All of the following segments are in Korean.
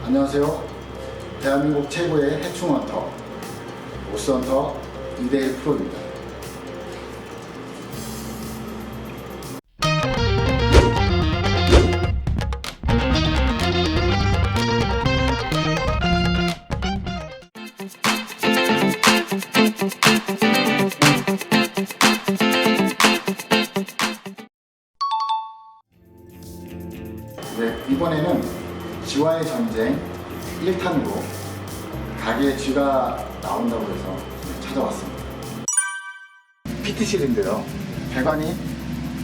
안녕하세요. 대한민국 최고의 해충헌터 오스헌터 이대일 프로입니다. 네, 이번에는 쥐와의 전쟁 1탄으로 가게에 쥐가 나온다고 해서 찾아왔습니다. PT실인데요. 배관이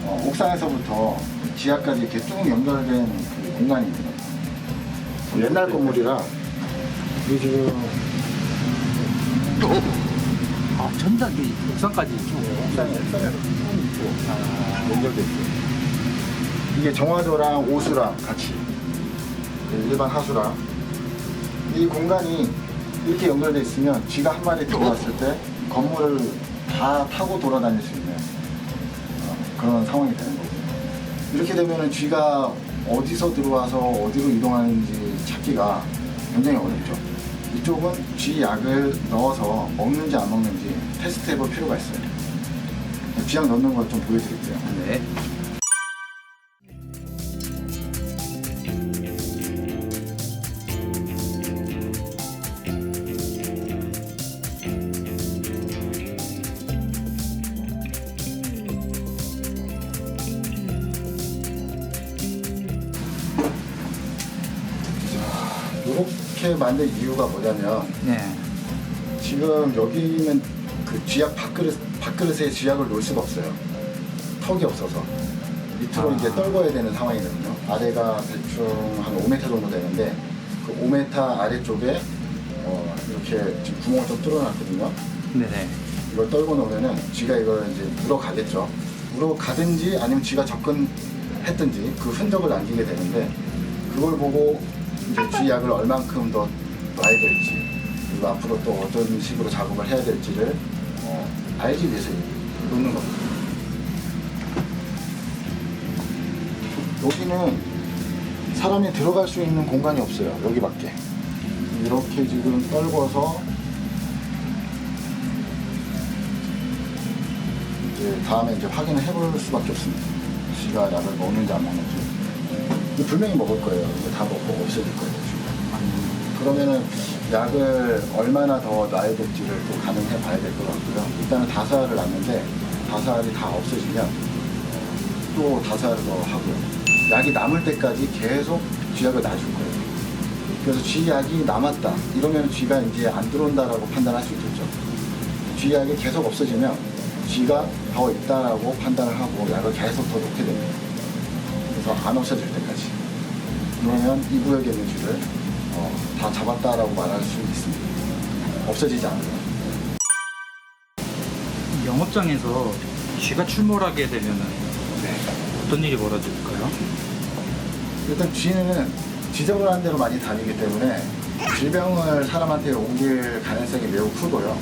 옥상에서부터 지하까지 이렇게 쭉 연결된 그 공간입니다. 옛날 건물이라 이게 지금 전작이 옥상까지 쭉. 옥상에 쭉 있고 연결돼 있어요. 이게 정화조랑 오수랑 같이 일반 하수랑 이 공간이 이렇게 연결돼 있으면 쥐가 한 마리 들어왔을 때 건물을 다 타고 돌아다닐 수 있는 그런 상황이 되는 거고요. 이렇게 되면 쥐가 어디서 들어와서 어디로 이동하는지 찾기가 굉장히 어렵죠. 이쪽은 쥐 약을 넣어서 먹는지 안 먹는지 테스트 해볼 필요가 있어요. 쥐약 넣는 걸 좀 보여드릴게요. 네. 이렇게 만든 이유가 뭐냐면 네. 지금 여기는 그 쥐약 밥그릇에 쥐약을 놓을 수가 없어요. 턱이 없어서 밑으로 이제 떨궈야 되는 상황이거든요. 아래가 대충 한 5m 정도 되는데 그 5m 아래쪽에 이렇게 지금 구멍을 좀 뚫어놨거든요. 네네. 이걸 떨궈 놓으면은 쥐가 이걸 이제 물어 가겠죠. 물어 가든지 아니면 쥐가 접근했든지 그 흔적을 남기게 되는데 그걸 보고 이제 쥐약을 얼만큼 더 놔야 될지 그리고 앞으로 또 어떤 식으로 작업을 해야 될지를 알기 위해서 놓는 겁니다. 여기는 사람이 들어갈 수 있는 공간이 없어요. 여기밖에. 이렇게 지금 떨궈서 이제 다음에 이제 확인을 해볼 수밖에 없습니다. 쥐가 약을 먹는지 안 먹는지. 분명히 먹을 거예요. 이거 다 먹고 없어질 거예요. 그러면은 약을 얼마나 더 놔야 될지를 또 가늠해 봐야 될 것 같고요. 일단은 다사를 놨는데 다사를 다 없어지면 또 다사를 더 하고요. 약이 남을 때까지 계속 쥐약을 놔줄 거예요. 그래서 쥐약이 남았다 이러면 쥐가 이제 안 들어온다라고 판단할 수 있겠죠. 쥐약이 계속 없어지면 쥐가 더 있다라고 판단을 하고 약을 계속 더 놓게 됩니다. 그래서 안 없어질 때까지. 그러면 이 구역에 있는 쥐를 다 잡았다라고 말할 수 있습니다. 없어지지 않아요. 영업장에서 쥐가 출몰하게 되면은 어떤 일이 벌어질까요? 일단 쥐는 지저분한 데로 많이 다니기 때문에 질병을 사람한테 옮길 가능성이 매우 크고요.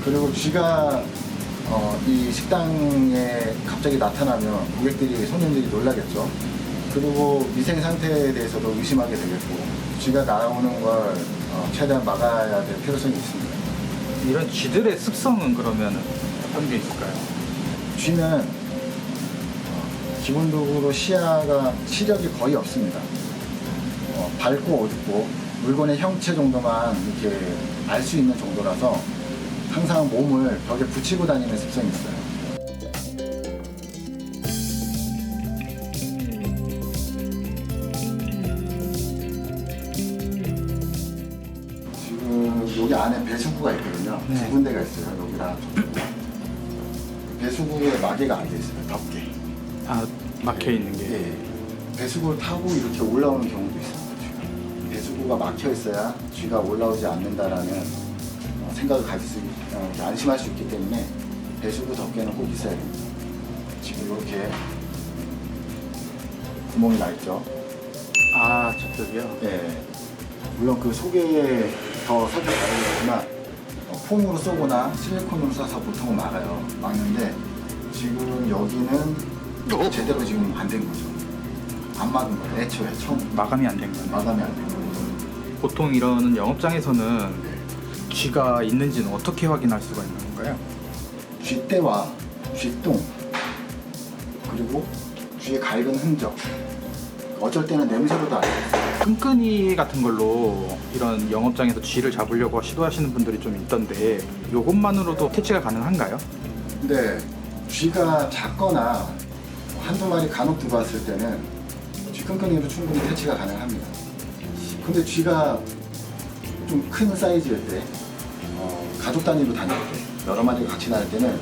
그리고 쥐가 이 식당에 갑자기 나타나면 고객들이, 손님들이 놀라겠죠. 그리고 위생 상태에 대해서도 의심하게 되겠고, 쥐가 나오는 걸 최대한 막아야 될 필요성이 있습니다. 이런 쥐들의 습성은 그러면 어떤 게 있을까요? 쥐는 기본적으로 시력이 거의 없습니다. 밝고 어둡고 물건의 형체 정도만 이렇게 알 수 있는 정도라서 항상 몸을 벽에 붙이고 다니는 습성이 있어요. 지금 여기 안에 배수구가 있거든요. 네. 두 군데가 있어요. 여기랑 저쪽. 배수구에 마개가 안 돼 있어요. 덮개. 아, 막혀 있는 게. 예. 배수구를 타고 이렇게 올라오는 경우도 있습니다. 쥐가. 배수구가 막혀 있어야 쥐가 올라오지 않는다라는 생각을 가질 수, 안심할 수 있기 때문에 배수구 덮개는 꼭 있어야 됩니다. 지금 이렇게 구멍이 나 있죠. 아, 저쪽이요? 예. 물론 그 속에 더 살펴봐야겠지만 폼으로 쏘거나 실리콘으로 쏴서 보통은 막아요. 막는데 지금 여기는 제대로 지금 안 된 거죠. 안 막은 거예요. 애초에 처음 마감이 안 된 거네요. 마감이 안 된 거예요. 보통 이런 영업장에서는 쥐가 있는지는 어떻게 확인할 수가 있는 건가요? 쥐떼와 쥐똥, 그리고 쥐의 갈근 흔적, 어쩔 때는 냄새로도 알아요. 끈끈이 같은 걸로 이런 영업장에서 쥐를 잡으려고 시도하시는 분들이 좀 있던데 이것만으로도 퇴치가 가능한가요? 근데 쥐가 작거나 한두 마리 간혹 들어왔을 때는 쥐 끈끈이로 충분히 퇴치가 가능합니다. 근데 쥐가 좀 큰 사이즈일 때, 가족 단위로 다닐 때, 여러 마리가 같이 다닐 때는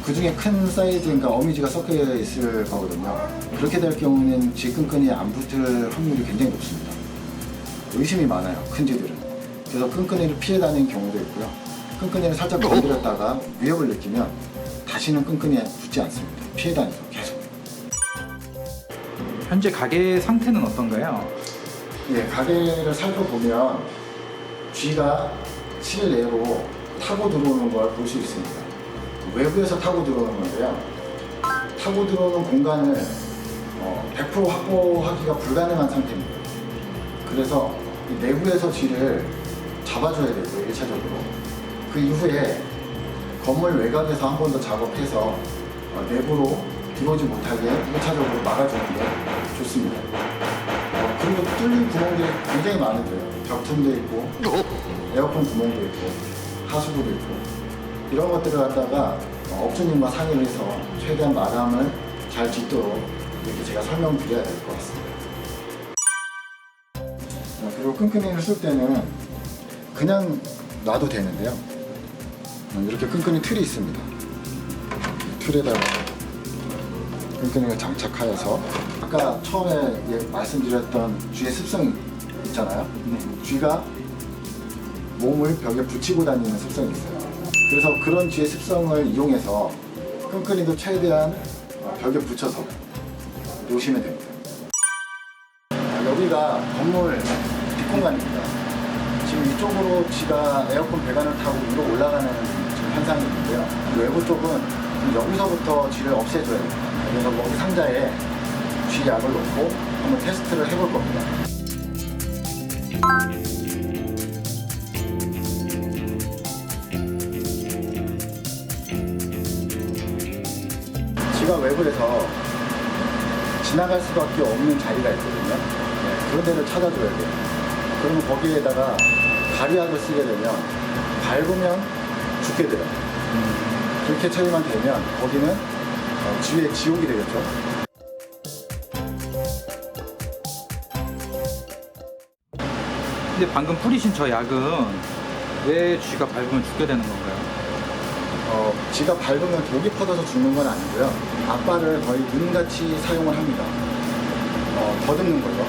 그 중에 큰 사이즈인가 어미쥐가 섞여 있을 거거든요. 그렇게 될 경우는 쥐 끈끈이에 안 붙을 확률이 굉장히 높습니다. 의심이 많아요, 큰 쥐들은. 그래서 끈끈이를 피해 다니는 경우도 있고요. 끈끈이를 살짝 건드렸다가 위협을 느끼면 다시는 끈끈이에 붙지 않습니다. 피해 다니죠, 계속. 현재 가게 상태는 어떤가요? 예, 가게를 살펴보면 쥐가 실내로 타고 들어오는 걸 볼 수 있습니다. 외부에서 타고 들어오는 건데요. 타고 들어오는 공간을 100% 확보하기가 불가능한 상태입니다. 그래서 이 내부에서 쥐를 잡아줘야 되고요, 1차적으로. 그 이후에 건물 외곽에서 한 번 더 작업해서 내부로 들어오지 못하게 1차적으로 막아주는 게 좋습니다. 그리고 뚫린 구멍들이 굉장히 많은데요. 벽틈도 있고, 에어컨 구멍도 있고, 하수구도 있고, 이런 것들을 갖다가 업주님과 상의를 해서 최대한 마감을 잘 짓도록 이렇게 제가 설명드려야 될 것 같습니다. 그리고 끈끈이를 쓸 때는 그냥 놔도 되는데요. 이렇게 끈끈이 틀이 있습니다. 틀에다가 끈끈이를 장착하여서 아까 처음에 말씀드렸던 쥐의 습성이 있잖아요. 쥐가 몸을 벽에 붙이고 다니는 습성이 있어요. 그래서 그런 쥐의 습성을 이용해서 끈끈이도 최대한 벽에 붙여서 놓으시면 됩니다. 여기가 건물 뒷공간입니다. 지금 이쪽으로 쥐가 에어컨 배관을 타고 위로 올라가는 지금 현상이 있는데요. 외부 쪽은 여기서부터 쥐를 없애줘야 됩니다. 그래서 여기 상자에 쥐 약을 넣고 한번 테스트를 해볼 겁니다. 쥐가 외부에서 지나갈 수밖에 없는 자리가 있거든요. 그런 데를 찾아줘야 돼요. 그러면 거기에다가 가리약을 쓰게 되면 밟으면 죽게 돼요. 그렇게 처리만 되면 거기는 쥐의 지옥이 되겠죠. 근데 방금 뿌리신 저 약은 왜 쥐가 밟으면 죽게 되는 건가요? 쥐가 밟으면 독이 퍼져서 죽는 건 아니고요. 앞발을 거의 눈같이 사용을 합니다. 더듬는 거죠.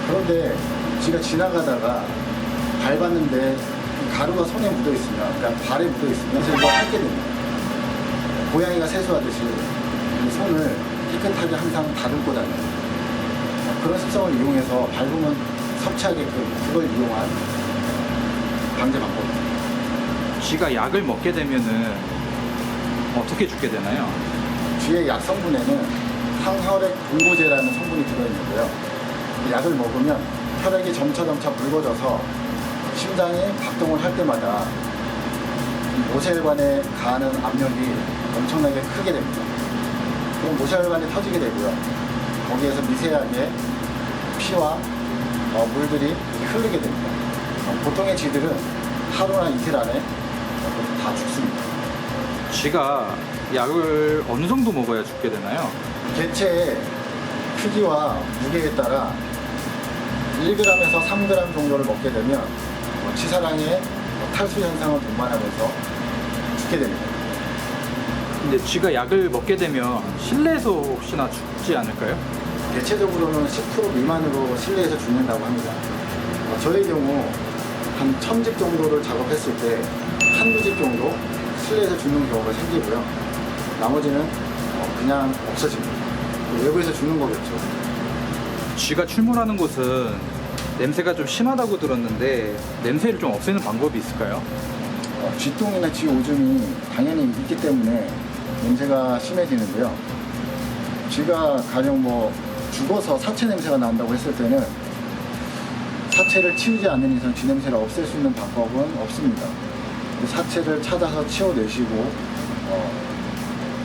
그런데 쥐가 지나가다가 밟았는데 가루가 손에 묻어 있으면, 그러니까 발에 묻어 있으면 그래서 이걸 핥게 됩니다. 고양이가 세수하듯이 이 손을 깨끗하게 항상 다듬고 다녀요. 그런 습성을 이용해서 밟으면 섭취하게끔 그걸 이용한 방제 방법입니다. 쥐가 약을 먹게 되면은 어떻게 죽게 되나요? 쥐의 약 성분에는 항혈액 공고제라는 성분이 들어있는데요. 이 약을 먹으면 혈액이 점차 묽어져서 심장이 박동을 할 때마다 모세혈관에 가하는 압력이 엄청나게 크게 됩니다. 그럼 모세혈관이 터지게 되고요. 거기에서 미세하게 피와 물들이 흐르게 됩니다. 보통의 쥐들은 하루나 이틀 안에 다 죽습니다. 쥐가 약을 어느 정도 먹어야 죽게 되나요? 개체의 크기와 무게에 따라 1g에서 3g 정도를 먹게 되면 치사량의 탈수 현상을 동반하면서 죽게 됩니다. 근데 쥐가 약을 먹게 되면 실내에서 혹시나 죽지 않을까요? 대체적으로는 10% 미만으로 실내에서 죽는다고 합니다. 저의 경우 한 1000집 정도를 작업했을 때 한두 집 정도 실내에서 죽는 경우가 생기고요. 나머지는 그냥 없어집니다. 외부에서 죽는 거겠죠. 쥐가 출몰하는 곳은 냄새가 좀 심하다고 들었는데 냄새를 좀 없애는 방법이 있을까요? 쥐똥이나 쥐 오줌이 당연히 있기 때문에 냄새가 심해지는데요. 쥐가 가령 죽어서 사체 냄새가 난다고 했을 때는 사체를 치우지 않는 이상 쥐 냄새를 없앨 수 있는 방법은 없습니다. 사체를 찾아서 치워내시고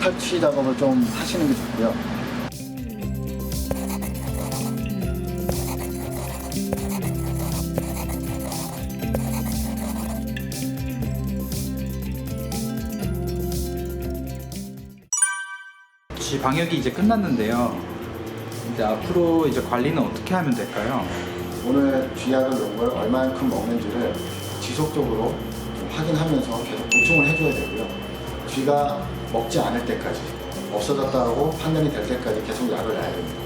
탈취 작업을 좀 하시는 게 좋고요. 쥐 방역이 이제 끝났는데요. 이제 앞으로 이제 관리는 어떻게 하면 될까요? 오늘 쥐약을 용걸 얼마만큼 먹는지를 지속적으로 좀 확인하면서 계속 보충을 해줘야 되고요. 쥐가 먹지 않을 때까지, 없어졌다고 판단이 될 때까지 계속 약을 놔야 됩니다.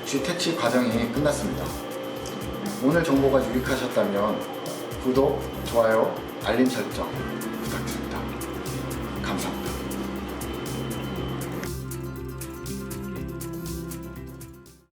쥐 퇴치 과정이 끝났습니다. 오늘 정보가 유익하셨다면 구독, 좋아요, 알림 설정